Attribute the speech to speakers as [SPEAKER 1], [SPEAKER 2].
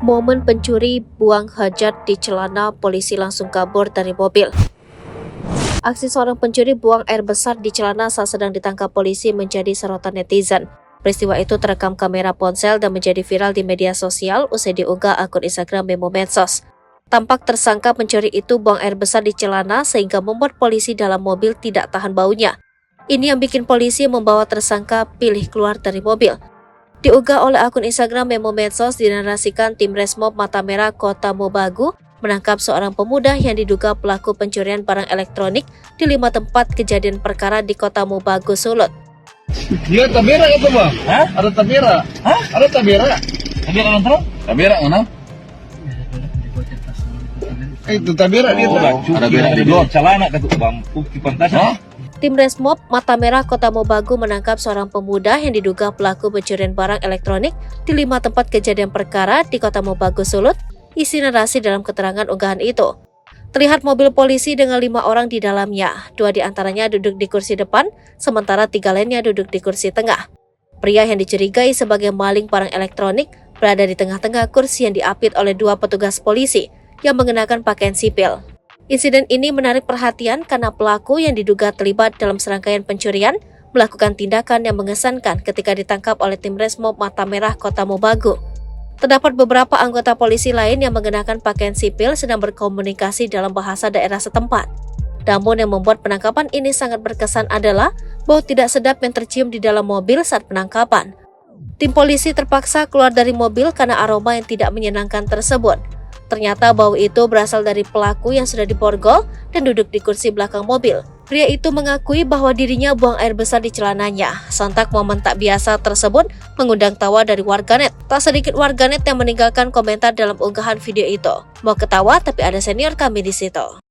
[SPEAKER 1] Momen pencuri buang hajat di celana, polisi langsung kabur dari mobil. Aksi seorang pencuri buang air besar di celana saat sedang ditangkap polisi menjadi sorotan netizen. Peristiwa itu terekam kamera ponsel dan menjadi viral di media sosial usai diunggah akun Instagram Memo Medsos. Tampak tersangka pencuri itu buang air besar di celana sehingga membuat polisi dalam mobil tidak tahan baunya. Ini yang bikin polisi membawa tersangka pilih keluar dari mobil. Diunggah oleh akun Instagram Memo Medsos, dinarasikan tim Resmob Mata Merah Kota Mobagu menangkap seorang pemuda yang diduga pelaku pencurian barang elektronik di 5 tempat kejadian perkara di Kota Mobagu, Sulut.
[SPEAKER 2] Dia tabera itu bang? Hah? Ada tabera? Hah? Ada tabera? Tabera nonton? Tabera mana? Itu tabera dia. Ada tabera di luar celana ke bang, bukti pantasnya.
[SPEAKER 1] Tim Resmob Mata Merah Kota Mobagu menangkap seorang pemuda yang diduga pelaku pencurian barang elektronik di 5 tempat kejadian perkara di Kota Mobagu, Sulut. Isi narasi dalam keterangan unggahan itu. Terlihat mobil polisi dengan 5 orang di dalamnya. 2 di antaranya duduk di kursi depan, sementara 3 lainnya duduk di kursi tengah. Pria yang dicurigai sebagai maling barang elektronik berada di tengah-tengah kursi yang diapit oleh 2 petugas polisi yang mengenakan pakaian sipil. Insiden ini menarik perhatian karena pelaku yang diduga terlibat dalam serangkaian pencurian melakukan tindakan yang mengesankan ketika ditangkap oleh tim Resmob Mata Merah Kota Mobagu. Terdapat beberapa anggota polisi lain yang mengenakan pakaian sipil sedang berkomunikasi dalam bahasa daerah setempat. Namun yang membuat penangkapan ini sangat berkesan adalah bau tidak sedap yang tercium di dalam mobil saat penangkapan. Tim polisi terpaksa keluar dari mobil karena aroma yang tidak menyenangkan tersebut. Ternyata bau itu berasal dari pelaku yang sudah diborgol dan duduk di kursi belakang mobil. Pria itu mengakui bahwa dirinya buang air besar di celananya. Sontak momen tak biasa tersebut mengundang tawa dari warganet. Tak sedikit warganet yang meninggalkan komentar dalam unggahan video itu. Mau ketawa tapi ada senior kami di situ.